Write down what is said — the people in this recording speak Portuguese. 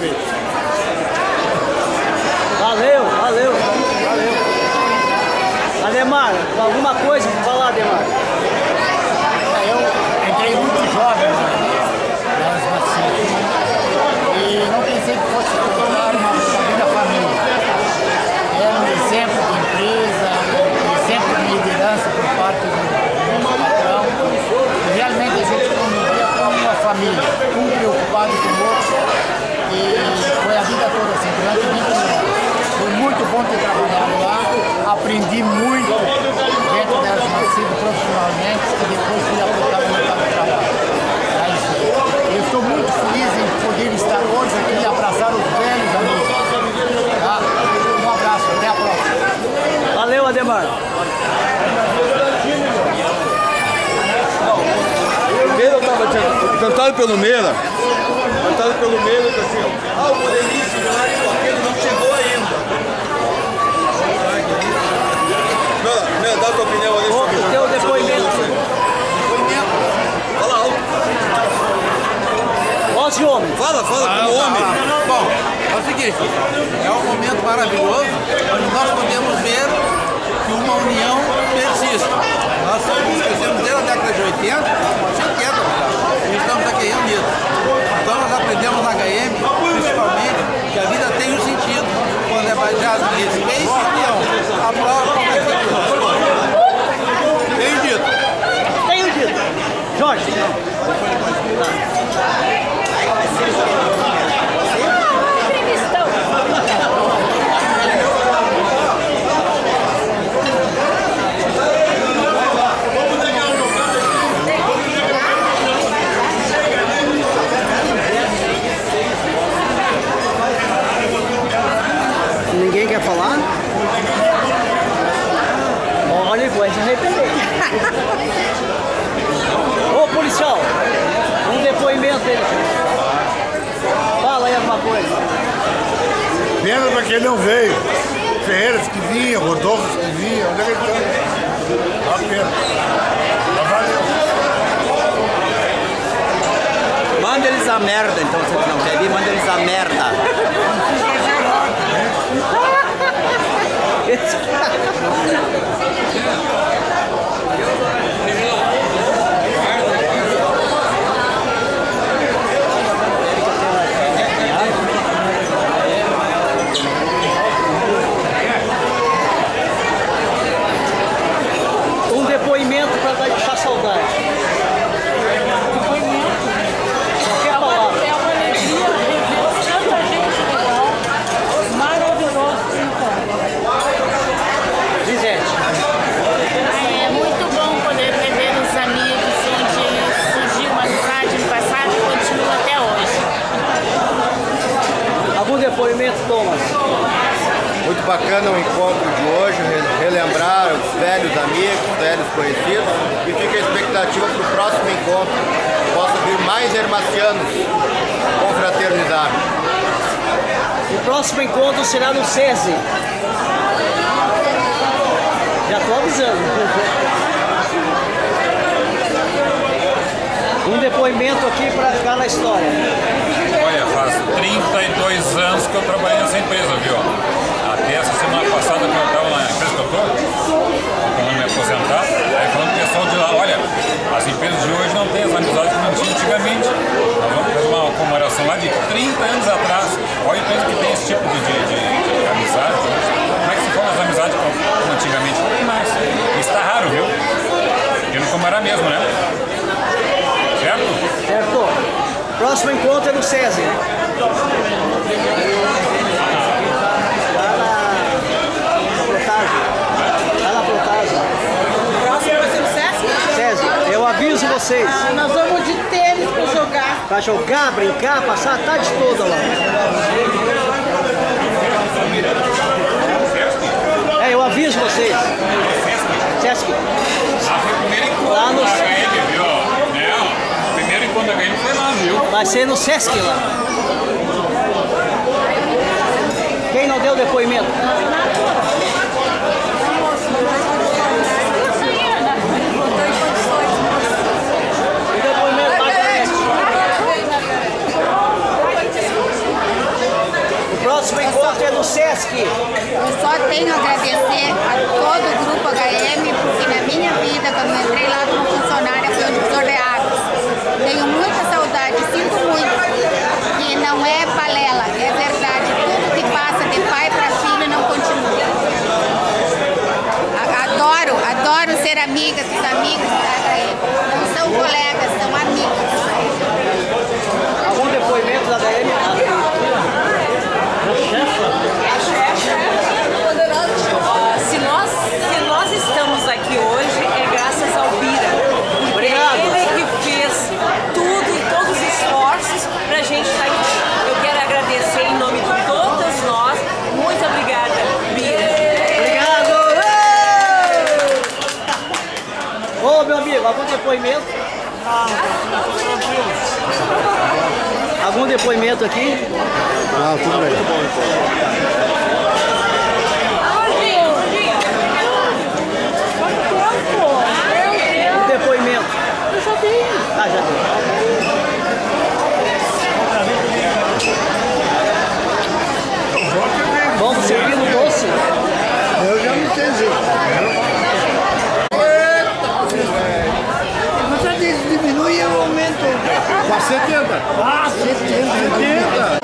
prefeito. Valeu, valeu, valeu. Ademar, alguma coisa para falar, Ademar? Eu entrei muito jovem nas vacinas e não pensei que fosse se tornar uma verdadeira família. Era um exemplo de empresa, um exemplo de liderança por parte do meu patrão. E realmente a gente convivia como uma família, um preocupado com o outro. E foi a vida toda assim, durante 20 anos. Foi muito bom ter trabalhado lá, aprendi muito dentro delas, nascido profissionalmente, e depois fui aplicar no mercado de trabalho. Eu estou muito feliz em poder estar hoje aqui e abraçar os velhos amigos. Tá? Um abraço, até a próxima. Valeu, Ademar. Meira estava cantado pelo Meira. Cantado pelo Meira, assim, ó. O modelíssimo lá de Coqueiro não chegou ainda. Meira, dá a tua opinião ali sobre o teu depoimento. Fala alto. Voz de homem. Fala como homem. Bom, é o seguinte, é um momento maravilhoso onde nós podemos ver que uma união persiste. Nós esquecemos desde a década de 80, e estamos aqui reunidos. Então nós aprendemos na HM, principalmente, que a vida tem um sentido quando é baseada em respeito e união. A prova é que tenho dito. Tenho dito. Jorge. Ninguém quer falar? Olha, vai se arrepender. Ô policial, um depoimento dele. Fala aí alguma coisa. Pena para quem não veio. Ferreiras que vinha, Rodolfo que vinha, onde é que ele está? Dá pena. Mas valeu. Manda eles a merda, então, se eles não querem vir, manda eles a merda. Um depoimento para deixar saudade. Qualquer palavra. É uma alegria rever tanta gente legal, maravilhoso então. Gisete. É muito bom poder rever os amigos onde surgiu uma amizade no passado e continua até hoje. Algum depoimento, Thomas? Muito bacana o encontro de hoje, relembrar os velhos amigos, velhos conhecidos, e fica a expectativa para o próximo encontro, possa vir mais hermacianos confraternizar. O próximo encontro será no SESI. Já estou avisando. Um depoimento aqui para ficar na história. Olha, faz 32 anos que eu trabalhei nessa empresa, viu? Até essa semana passada que eu estava na empresa que eu estou, quando me aposentar, aí falando pro pessoal de lá, olha, as empresas de hoje não têm as amizades que não tinham antigamente. Nós vamos fazer uma comemoração lá de 30 anos atrás. Olha a empresa que tem esse tipo de amizade. Como é que se forma as amizades como antigamente? Não tem mais. Isso está raro, viu? Porque não como era mesmo, né? Certo? Certo. Próximo encontro é no SESI. Eu aviso vocês. Nós vamos de tênis para jogar. Pra jogar, brincar, passar a tarde toda lá. Eu aviso vocês. Sesc. Lá no... O primeiro encontro da HM foi lá, viu? Vai ser no Sesc lá. Quem não deu depoimento? amigas, dos amigos, não são colegas, são amigos. Algum depoimento da DM? Se nós estamos aqui hoje, é graças ao Bira. Porque é ele que fez tudo e todos os esforços pra gente estar aqui. Eu quero agradecer em nome de todos nós. Muito obrigada, Bira. Obrigado! Ô, meu amigo, algum depoimento? Algum depoimento aqui? Ah, tudo bem. Depoimento. Eu já dei. Ah, já dei. Vamos servir no doce? Eu já me entendi. Você diminui e eu aumento. Para 70. Ah, 70. 70.